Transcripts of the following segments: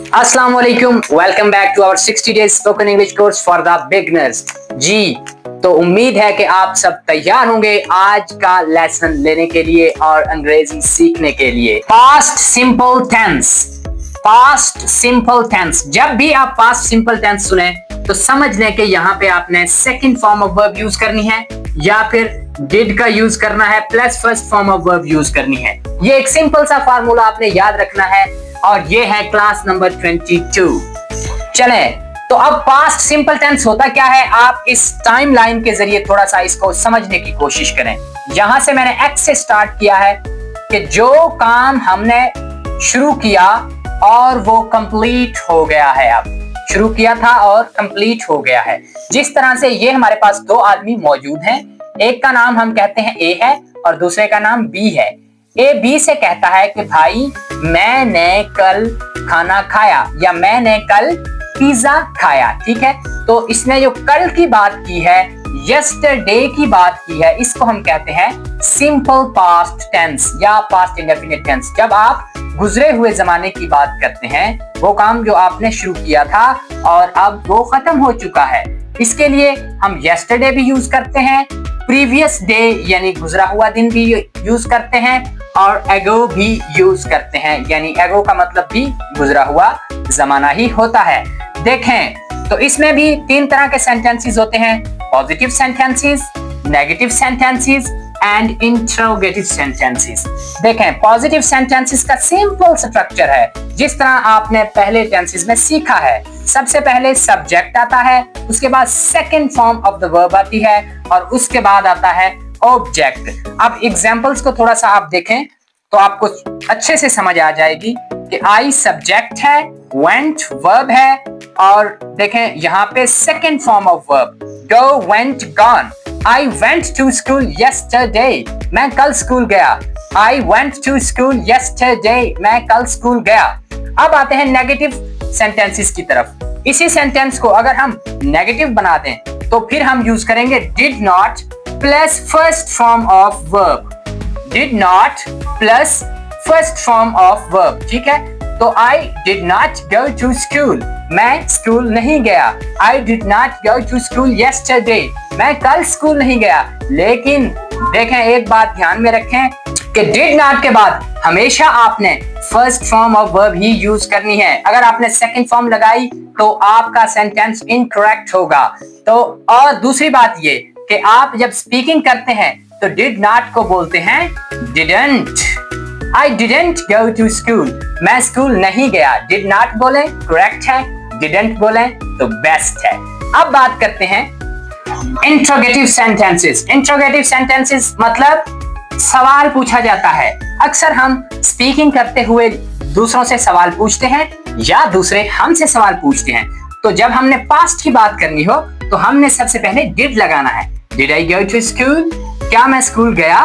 अस्सलाम वालेकुम, welcome back to our 60 days spoken English course for the beginners. जी, तो उम्मीद है कि आप सब तैयार होंगे आज का लेसन लेने के लिए और अंग्रेजी सीखने के लिए। Past simple tense, past simple tense. जब भी आप पास्ट सिंपल टेंस सुने तो समझ लें कि यहाँ पे आपने second form of verb use करनी है या फिर डिड का यूज करना है plus first form of verb use करनी है। ये एक सिंपल सा फार्मूला आपने याद रखना है और ये है क्लास नंबर 22। चले, तो अब पास्ट सिंपल टेंस होता क्या है, आप इस टाइमलाइन के जरिए थोड़ा सा इसको समझने की कोशिश करें। यहां से मैंने एक्स से स्टार्ट किया है कि जो काम हमने शुरू किया और वो कंप्लीट हो गया है। अब शुरू किया था और कंप्लीट हो गया है। जिस तरह से ये हमारे पास दो आदमी मौजूद हैं, एक का नाम हम कहते हैं ए है और दूसरे का नाम बी है। ए बी से कहता है कि भाई मैंने कल खाना खाया या मैंने कल पिज्जा खाया। ठीक है, तो इसने जो कल की बात की है, यस्टरडे की बात की है, इसको हम कहते हैं सिंपल पास्ट टेंस या पास्ट इंडेफिनिट टेंस। जब आप गुजरे हुए जमाने की बात करते हैं, वो काम जो आपने शुरू किया था और अब वो खत्म हो चुका है, इसके लिए हम यस्टरडे भी यूज करते हैं, प्रीवियस डे यानी गुजरा हुआ दिन भी यूज करते हैं और एगो भी यूज करते हैं, यानी एगो का मतलब भी गुजरा हुआ जमाना ही होता है। देखें तो इसमें भी तीन तरह के सेंटेंसेस होते हैं, positive sentences, negative sentences and interrogative sentences. देखें, पॉजिटिव सेंटेंसेस का सिंपल स्ट्रक्चर है जिस तरह आपने पहले टेंसेस में सीखा है। सबसे पहले सब्जेक्ट आता है, उसके बाद second form of the verb आती है और उसके बाद आता है ऑब्जेक्ट। अब एग्जांपल्स को थोड़ा सा आप देखें तो आपको अच्छे से समझ आ जाएगी कि आई सब्जेक्ट है, वेंट वर्ब है और देखें यहाँ पे second form of verb go, went, gone. I went to school yesterday, मैं कल स्कूल गया। I went to school yesterday, मैं कल स्कूल गया। अब आते हैं नेगेटिव सेंटेंसेस की तरफ। इसी सेंटेंस को अगर हम नेगेटिव बना दें तो फिर हम यूज करेंगे did not plus first form of verb. Did not plus first form of verb. ठीक है, तो I did not go to school, मैं स्कूल नहीं गया। I did not go to school yesterday, मैं कल स्कूल नहीं गया। लेकिन देखें, एक बात ध्यान में रखें कि डिड नॉट के बाद हमेशा आपने first form of verb he use करनी है। अगर आपने सेकंड फॉर्म लगाई तो आपका सेंटेंस इनकरेक्ट होगा। तो और दूसरी बात ये कि आप जब स्पीकिंग करते हैं तो डिड नॉट को बोलते हैं didn't. I didn't go to school, मैं स्कूल नहीं गया। डिड नॉट बोले करेक्ट है, डिडंट बोले तो बेस्ट है। अब बात करते हैं इंट्रोगेटिव सेंटेंसेस। इंट्रोगेटिव सेंटेंसेस मतलब सवाल पूछा जाता है। अक्सर हम स्पीकिंग करते हुए दूसरों से सवाल पूछते हैं या दूसरे हमसे सवाल पूछते हैं। तो जब हमने पास्ट की बात करनी हो तो हमने सबसे पहले डिड लगाना है। Did I go to school, क्या मैं स्कूल गया।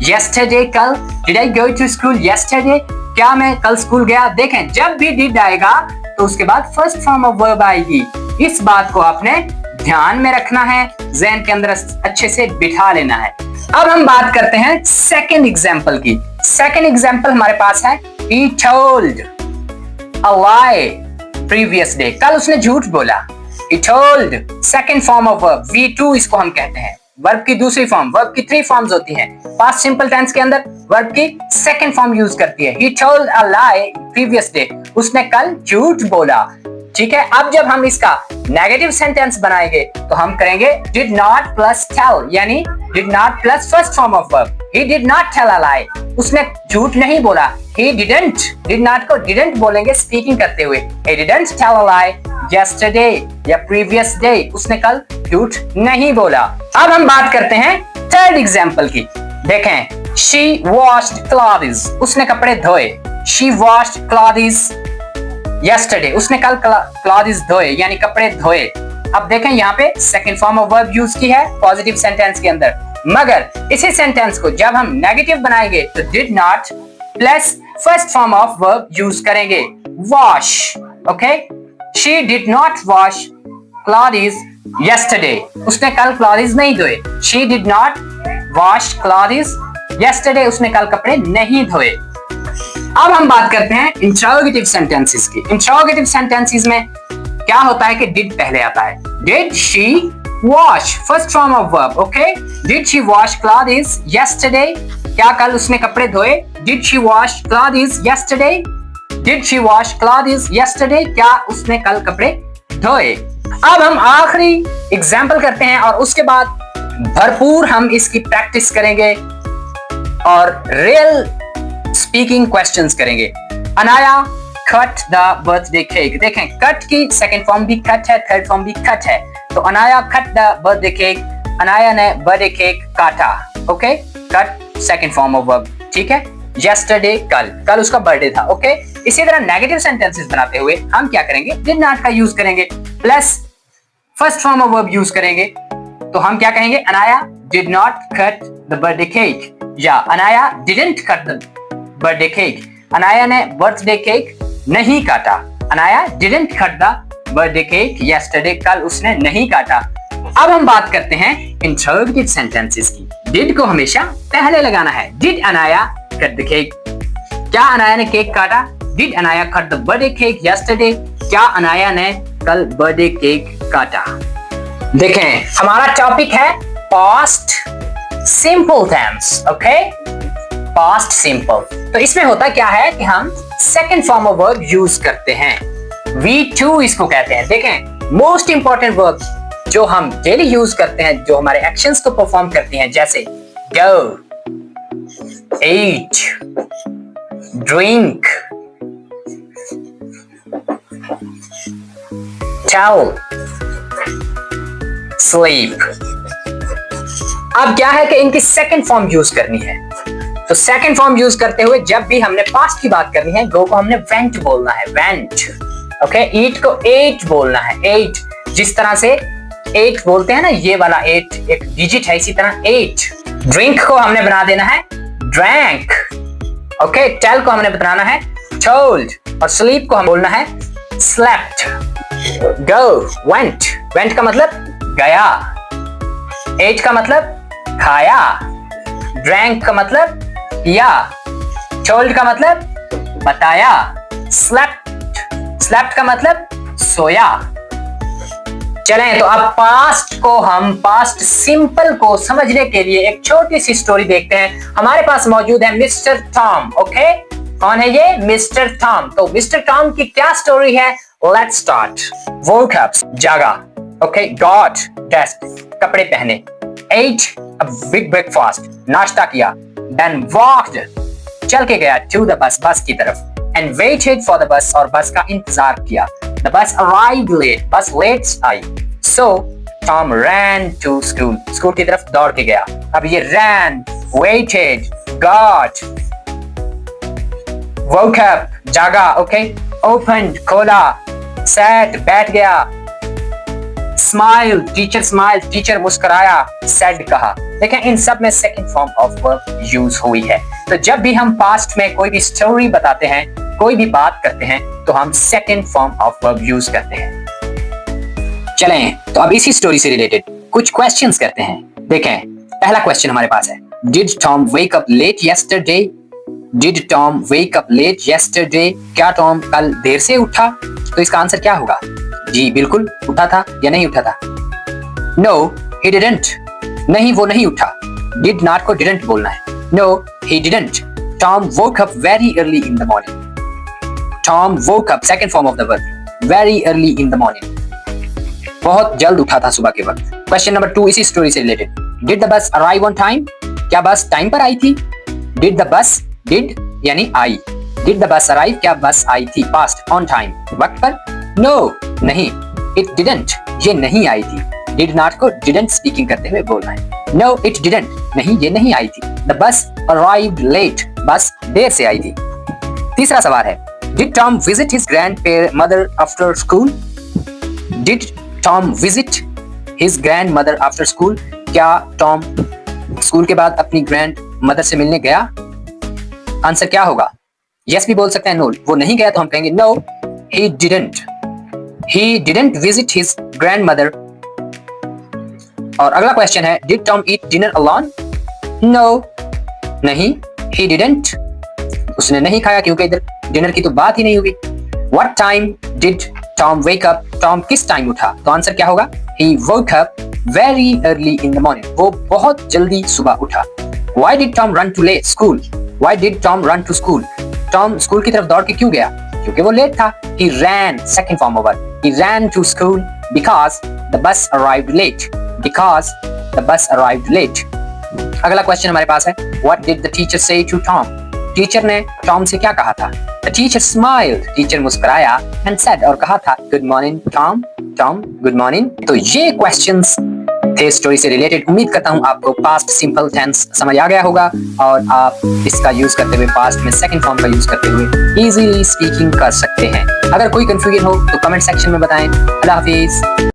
यस्टरडे, कल। Did I go to school yesterday, क्या मैं कल स्कूल गया। देखें, जब भी डिड आएगा तो उसके बाद फर्स्ट फॉर्म ऑफ वर्ब आएगी। इस बात को आपने ध्यान में रखना है, ज़हन के अंदर अच्छे से बिठा लेना है। अब हम बात करते हैं सेकंड एग्जांपल की। सेकंड एग्जांपल हमारे पास है he told a lie previous day, कल उसने झूठ बोला। he told second form of verb V2 इसको हम कहते हैं। वर्ब की दूसरी फॉर्म, वर्ब की 3 फॉर्म्स होती हैं। पास्ट सिंपल टेंस के अंदर वर्ब की सेकंड फॉर्म यूज करती है। he told a lie previous day, उसने कल झूठ बोला। ठीक है, अब जब हम इसका नेगेटिव सेंटेंस बनाएंगे तो हम करेंगे डिड नॉट प्लस टेल, यानी did not plus first form of verb. He did not tell a lie, उसने झूठ नहीं बोला। ही डिडंट, डिड नॉट को डिडंट बोलेंगे स्पीकिंग करते हुए। He didn't tell a lie yesterday या प्रीवियस डे, उसने कल झूठ नहीं बोला। अब हम बात करते हैं थर्ड एग्जांपल की। देखें, शी वॉश्ड क्लॉथ्स, उसने कपड़े धोए। शी वॉश्ड क्लॉथ्स यस्टरडे, उसने कल क्लॉथ्स धोए यानी कपड़े धोए। अब देखें, यहाँ पे second form of verb use की है पॉजिटिव सेंटेंस के अंदर, मगर इसी सेंटेंस को जब हम नेगेटिव बनाएंगे तो did not plus first form of verb use करेंगे wash. Okay, she did not wash clothes yesterday, उसने कल क्लॉथ्स नहीं धोए। She did not wash clothes yesterday, उसने कल कपड़े नहीं धोए। अब हम बात करते हैं इंट्रोगेटिव सेंटेंसेस की। इंट्रोगेटिव सेंटेंसेस में क्या होता है कि डिड पहले आता है। Did she wash, first form of verb, okay. Did she wash clothes yesterday, क्या कल उसने कपड़े धोए। Did she wash clothes yesterday, did she wash clothes yesterday, क्या उसने कल कपड़े धोए। अब हम आखिरी एग्जाम्पल करते हैं और उसके बाद भरपूर हम इसकी प्रैक्टिस करेंगे और रियल स्पीकिंग क्वेश्चंस करेंगे। Anaya cut the birthday cake, देखें कट की सेकंड फॉर्म भी कट है, थर्ड फॉर्म भी कट है। तो Anaya cut the birthday cake, Anaya ने बर्थडे केक काटा, okay. Cut second form of verb, ठीक है। यस्टरडे कल उसका बर्थडे था, ओके। इसी तरह नेगेटिव सेंटेंसेस बनाते हुए हम क्या करेंगे, डिड नॉट का यूज करेंगे plus first form of verb use करेंगे। तो हम क्या कहेंगे, Anaya did not cut the birthday cake, या Anaya didn't cut the birthday cake, Anaya ने बर्थडे केक नहीं काटा। Anaya didn't cut the birthday cake yesterday, कल उसने नहीं काटा। अब हम बात करते हैं इंट्रोगेटिव सेंटेंसेस की। डिड को हमेशा पहले लगाना है। Did Anaya cut the cake, क्या अनाया ने केक काटा। Did Anaya cut the birthday cake yesterday, क्या अनाया ने कल बर्थडे केक काटा। देखें हमारा टॉपिक है past simple tense, okay. Past simple, तो इसमें होता क्या है कि हम second form of verb use करते हैं। V2 इसको कहते हैं। देखें मोस्ट इंपॉर्टेंट वर्ब जो हम डेली यूज करते हैं, जो हमारे एक्शंस को परफॉर्म करती हैं, जैसे go, eat, drink, tell, sleep। अब क्या है कि इनकी सेकंड फॉर्म यूज करनी है। तो सेकंड फॉर्म यूज करते हुए जब भी हमने पास्ट की बात करनी है, गो को हमने वेंट बोलना है, वेंट, ओके। ईट को एट बोलना है, एट। जिस तरह से एट बोलते हैं ना, ये वाला एट एक डिजिट है, इसी तरह एट। ड्रिंक को हमने बना देना है ड्रैंक, ओके। टेल को हमने बताना है टोल्ड, और स्लीप को हम बोलना है स्लेप्ट। गो वेंट, वेंट का मतलब गया, एट का मतलब खाया, ड्रैंक का मतलब पिया, टोल्ड का मतलब बताया, स्लेप्ट, स्लेप्ट का मतलब सोया। चलें तो अब पास्ट को हम पास्ट सिंपल को समझने के लिए एक छोटी सी स्टोरी देखते हैं। हमारे पास मौजूद है मिस्टर टॉम, ओके। कौन है ये, मिस्टर टॉम। तो मिस्टर टॉम की क्या स्टोरी है, लेट्स स्टार्ट। वोक अप, जागा, ओके। गॉट ड्रेस्ड, कपड़े पहने। ate a big breakfast, नाश्ता किया। Then walked, चल के गया to the bus, बस की तरफ। And waited for the bus, और बस का इंतजार किया। The bus arrived late, बस late I. So Tom ran to school, school की तरफ दौड़ के गया। अब ये ran, waited, got, woke up, जागा, okay, opened, खोला, sat, बैठ गया, स्माइल, टीचर स्माइल, टीचर मुस्कुराया, सेड कहा। देखें इन सब में second form of verb use हुई है। तो जब भी हम पास्ट में कोई भी स्टोरी बताते हैं, कोई भी बात करते हैं, तो हम second form of verb use करते हैं। चलें तो अब इसी स्टोरी से रिलेटेड कुछ क्वेश्चंस करते हैं। देखें पहला क्वेश्चन हमारे पास है, did Tom wake up late yesterday, did Tom wake up late yesterday, क्या टॉम कल देर से उठा। तो इसका आंसर क्या होगा, जी बिल्कुल उठा था या नहीं उठा था। नो ही डिडंट, नहीं वो नहीं उठा। डिड नॉट को डिडंट बोलना है। No he didn't. Tom woke up very early in the morning, Tom woke up second form of the verb, very early in the morning, बहुत जल्द उठा था सुबह के वक्त। क्वेश्चन नंबर 2 इसी स्टोरी से related, did the bus arrive on time, क्या बस टाइम पर आई थी। डिड द बस, डिड यानी आई, डिड द बस अराइव, क्या बस आई थी पास्ट, ऑन टाइम वक्त पर। नो नहीं, इट डिडंट, ये नहीं आई थी। डिड नॉट को डिडंट स्पीकिंग करते हुए बोलना है। नो इट डिडंट, नहीं ये नहीं आई थी। द बस अराइव्ड लेट, बस देर से आई थी। तीसरा सवाल है, did Tom visit his grandmother after school, did Tom visit his grandmother after school, क्या टॉम स्कूल के बाद अपनी ग्रैंड मदर से मिलने गया। आंसर क्या होगा, यस भी बोल सकते हैं, नो वो नहीं गया तो हम कहेंगे no he didn't, he didn't visit his grandmother। और अगला क्वेश्चन है, did Tom eat dinner alone? No, नहीं, he didn't। उसने नहीं खाया क्योंकि इधर डिनर की तो बात ही नहीं हुई। What time did Tom wake up? Tom किस टाइम उठा? तो आंसर क्या होगा? He woke up very early in the morning. वो बहुत जल्दी सुबह उठा। Why did Tom run to school? Why did Tom run to school? Tom school की तरफ दौड़ के क्यों गया? क्योंकि वो लेट था। He ran, second form of verb. He ran to school because the bus arrived late. Because the bus arrived late. अगला क्वेश्चन हमारे पास है, What did the teacher say to Tom? Teacher ने टॉम से क्या कहा था? The teacher smiled. टीचर मुस्कुराया and said और कहा था, Good morning, Tom. Tom, good morning. तो ये क्वेश्चंस थे स्टोरी से रिलेटेड। उम्मीद करता हूँ आपको पास्ट सिंपल टेंस समझ आ गया होगा और आप इसका यूज करते हुए पास्ट में सेकंड फॉर्म का यूज करते हुए इजीली स्पीकिंग कर सकते हैं। अगर कोई कंफ्यूजन हो तो कमेंट सेक्शन में बताएं। अल्लाह हाफिज।